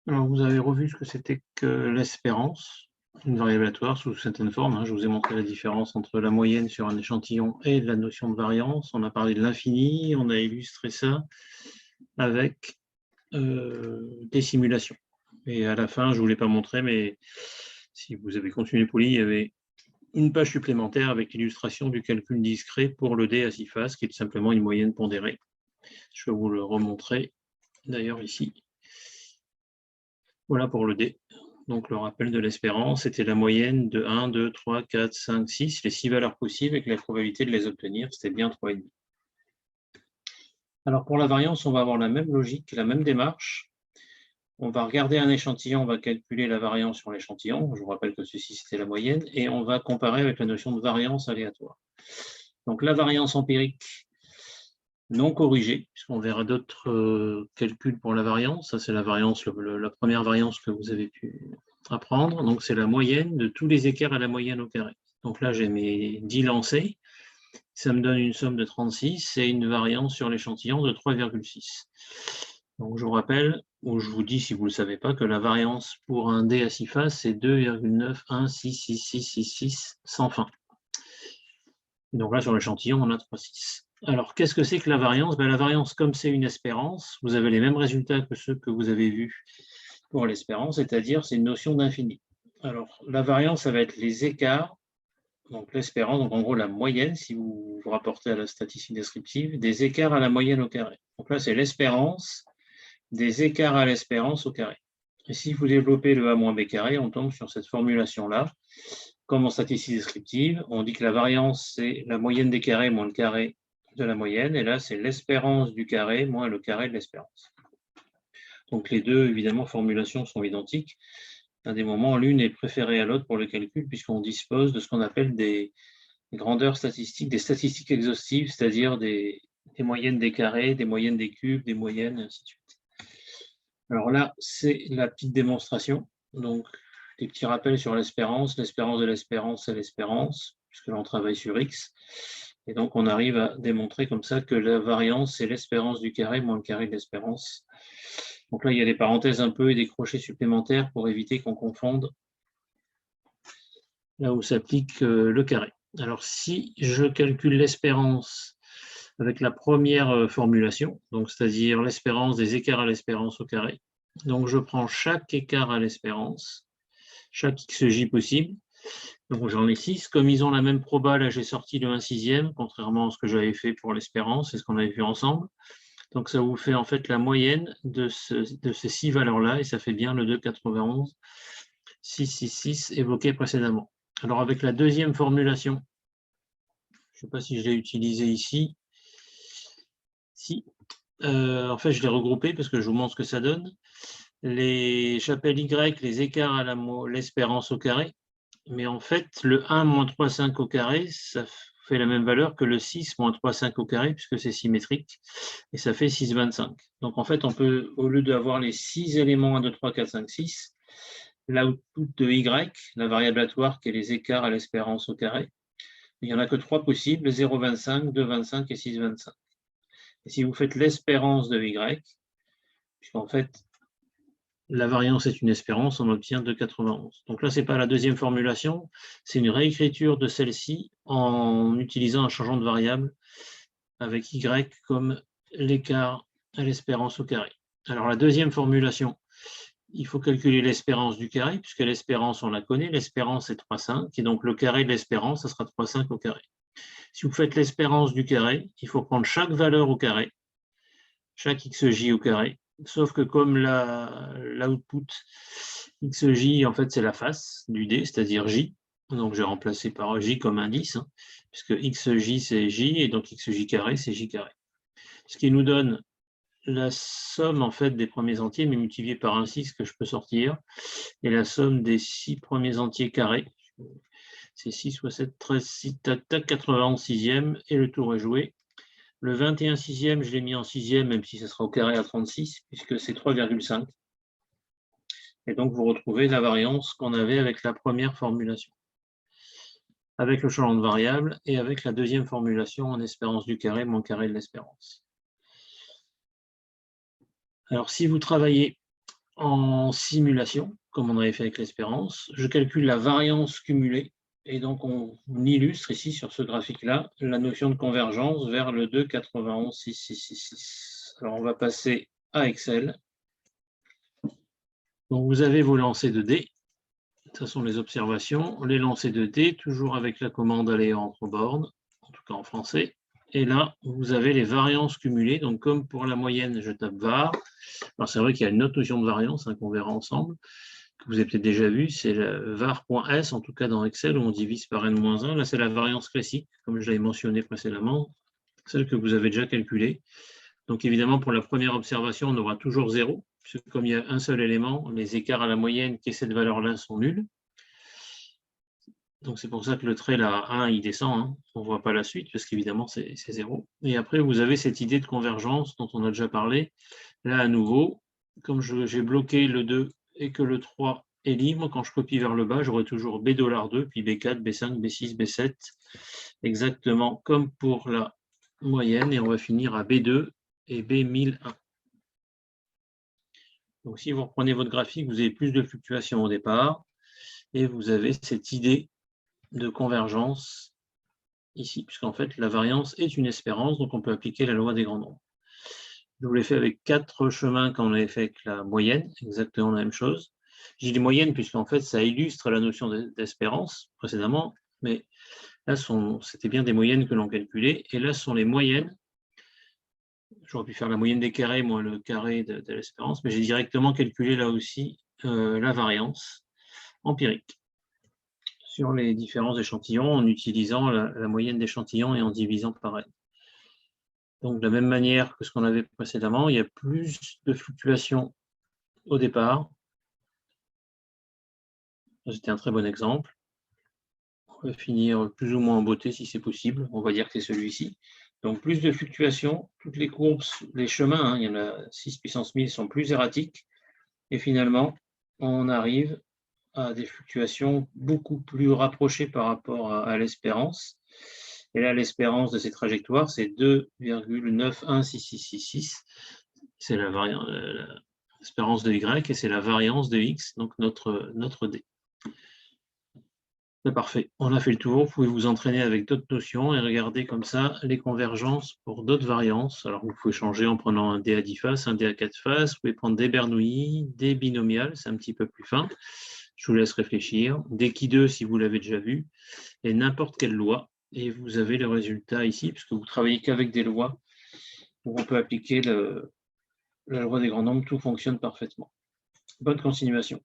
Alors, vous avez revu ce que c'était que l'espérance, une variable aléatoire sous certaines formes, hein. Je vous ai montré la différence entre la moyenne sur un échantillon et la notion de variance. On a parlé de l'infini, on a illustré ça avec des simulations. Et à la fin, je ne vous l'ai pas montré, mais si vous avez continué poli, il y avait une page supplémentaire avec l'illustration du calcul discret pour le dé à 6 faces, qui est tout simplement une moyenne pondérée. Je vais vous le remontrer d'ailleurs ici. Voilà pour le dé. Donc le rappel de l'espérance, c'était la moyenne de 1, 2, 3, 4, 5, 6, les 6 valeurs possibles avec la probabilité de les obtenir, c'était bien 3,5. Alors pour la variance, on va avoir la même logique, la même démarche. On va regarder un échantillon, on va calculer la variance sur l'échantillon. Je vous rappelle que ceci, c'était la moyenne. Et on va comparer avec la notion de variance aléatoire. Donc la variance empirique non corrigée, puisqu'on verra d'autres calculs pour la variance. Ça, c'est la variance, la première variance que vous avez pu apprendre. Donc c'est la moyenne de tous les écarts à la moyenne au carré. Donc là, j'ai mes 10 lancés. Ça me donne une somme de 36 et une variance sur l'échantillon de 3,6. Donc je vous rappelle, ou je vous dis si vous ne le savez pas, que la variance pour un dé à 6 faces, c'est 2,9166666 sans fin. Et donc là, sur l'échantillon, on a 3,6. Alors, qu'est-ce que c'est que la variance? La variance, comme c'est une espérance, vous avez les mêmes résultats que ceux que vous avez vus pour l'espérance, c'est-à-dire c'est une notion d'infini. Alors, la variance, ça va être les écarts, donc l'espérance, donc en gros la moyenne, si vous vous rapportez à la statistique descriptive, des écarts à la moyenne au carré. Donc là, c'est l'espérance des écarts à l'espérance au carré. Et si vous développez le A moins B carré, on tombe sur cette formulation-là. Comme en statistique descriptive, on dit que la variance, c'est la moyenne des carrés moins le carré de la moyenne, et là, c'est l'espérance du carré moins le carré de l'espérance. Donc les deux, évidemment, formulations sont identiques. À des moments, l'une est préférée à l'autre pour le calcul, puisqu'on dispose de ce qu'on appelle des grandeurs statistiques, des statistiques exhaustives, c'est-à-dire des moyennes des carrés, des moyennes des cubes, des moyennes, et ainsi de suite. Alors là, c'est la petite démonstration. Donc, des petits rappels sur l'espérance. L'espérance de l'espérance, c'est l'espérance, puisque là, on travaille sur X. Et donc, on arrive à démontrer comme ça que la variance, c'est l'espérance du carré moins le carré de l'espérance. Donc là, il y a des parenthèses un peu et des crochets supplémentaires pour éviter qu'on confonde là où s'applique le carré. Alors, si je calcule l'espérance avec la première formulation, donc c'est-à-dire l'espérance des écarts à l'espérance au carré. Donc je prends chaque écart à l'espérance, chaque xj possible. Donc j'en ai 6. Comme ils ont la même proba, là j'ai sorti le 1/6, contrairement à ce que j'avais fait pour l'espérance, c'est ce qu'on avait vu ensemble. Donc ça vous fait en fait la moyenne de ces 6 valeurs-là, et ça fait bien le 2,91, 666 évoqué précédemment. Alors avec la deuxième formulation, je ne sais pas si je l'ai utilisé ici, si. En fait, je l'ai regroupé parce que je vous montre ce que ça donne. J'appelle Y les écarts à l'espérance au carré, mais en fait, le 1 moins 3,5 au carré, ça fait la même valeur que le 6 moins 3,5 au carré, puisque c'est symétrique, et ça fait 6,25. Donc en fait, on peut, au lieu d'avoir les 6 éléments 1, 2, 3, 4, 5, 6, l'output de Y, la variable aléatoire qui est les écarts à l'espérance au carré, il n'y en a que 3 possibles, 0,25, 2,25 et 6,25. Et si vous faites l'espérance de Y, puisqu'en fait, la variance est une espérance, on obtient 2,91. Donc là, ce n'est pas la deuxième formulation, c'est une réécriture de celle-ci en utilisant un changeant de variable avec Y comme l'écart à l'espérance au carré. Alors la deuxième formulation, il faut calculer l'espérance du carré, puisque l'espérance, on la connaît, l'espérance est 3,5, et donc le carré de l'espérance, ça sera 3,5 au carré. Si vous faites l'espérance du carré, il faut prendre chaque valeur au carré, chaque xj au carré, sauf que comme l'output xj, en fait, c'est la face du dé, c'est-à-dire j, donc j'ai remplacé par j comme indice, hein, puisque xj c'est j, et donc xj carré c'est j carré. Ce qui nous donne la somme en fait des premiers entiers, mais multiplié par un 6 que je peux sortir, et la somme des 6 premiers entiers carrés, c'est 6 fois 7, 13, 6, tac, tac, 91 sixième, et le tour est joué. Le 21 sixième, je l'ai mis en sixième, même si ce sera au carré à 36, puisque c'est 3,5. Et donc, vous retrouvez la variance qu'on avait avec la première formulation, avec le changement de variable, et avec la deuxième formulation en espérance du carré moins carré de l'espérance. Alors, si vous travaillez en simulation, comme on avait fait avec l'espérance. Je calcule la variance cumulée. Et donc, on illustre ici, sur ce graphique-là, la notion de convergence vers le 2,916666. Alors, on va passer à Excel. Donc, vous avez vos lancers de dés. Ce sont les observations. Les lancers de dés, toujours avec la commande aller entre bornes, en tout cas en français. Et là, vous avez les variances cumulées. Donc, comme pour la moyenne, je tape var. Alors, c'est vrai qu'il y a une autre notion de variance qu'on verra ensemble, que vous avez peut-être déjà vu, c'est le var.s, en tout cas dans Excel, où on divise par n-1. Là, c'est la variance classique, comme je l'avais mentionné précédemment, celle que vous avez déjà calculée. Donc, évidemment, pour la première observation, on aura toujours 0, puisque comme il y a un seul élément, les écarts à la moyenne qui est cette valeur-là sont nuls. Donc, c'est pour ça que le trait, là, 1, il descend. Hein. On ne voit pas la suite, parce qu'évidemment, c'est 0. Et après, vous avez cette idée de convergence dont on a déjà parlé. Là, à nouveau, comme j'ai bloqué le 2 et que le 3 est libre, quand je copie vers le bas, j'aurai toujours B$2, puis B4, B5, B6, B7, exactement comme pour la moyenne, et on va finir à B2 et B1001. Donc, si vous reprenez votre graphique, vous avez plus de fluctuations au départ, et vous avez cette idée de convergence ici, puisqu'en fait, la variance est une espérance, donc on peut appliquer la loi des grands nombres. Je vous l'ai fait avec 4 chemins quand on avait fait avec la moyenne, exactement la même chose. J'ai dit moyenne puisqu'en fait, ça illustre la notion d'espérance précédemment, mais là, c'était bien des moyennes que l'on calculait, et là, ce sont les moyennes. J'aurais pu faire la moyenne des carrés moins le carré de l'espérance, mais j'ai directement calculé là aussi la variance empirique sur les différents échantillons en utilisant la moyenne d'échantillons et en divisant par n. Donc, de la même manière que ce qu'on avait précédemment, il y a plus de fluctuations au départ. C'était un très bon exemple. On va finir plus ou moins en beauté si c'est possible. On va dire que c'est celui-ci. Donc, plus de fluctuations. Toutes les courbes, les chemins, hein, il y en a 6 puissance 1000, sont plus erratiques. Et finalement, on arrive à des fluctuations beaucoup plus rapprochées par rapport à l'espérance. Et là, l'espérance de ces trajectoires, c'est 2,916666. C'est l'espérance de Y et c'est la variance de X, donc notre D. C'est parfait. On a fait le tour. Vous pouvez vous entraîner avec d'autres notions et regarder comme ça les convergences pour d'autres variances. Alors, vous pouvez changer en prenant un D à 10 faces, un D à 4 faces. Vous pouvez prendre des Bernoulli, des binomiales, c'est un petit peu plus fin. Je vous laisse réfléchir. Des qui 2 si vous l'avez déjà vu. Et n'importe quelle loi. Et vous avez le résultat ici, puisque vous travaillez qu'avec des lois. Donc, on peut appliquer la loi des grands nombres. Tout fonctionne parfaitement. Bonne continuation.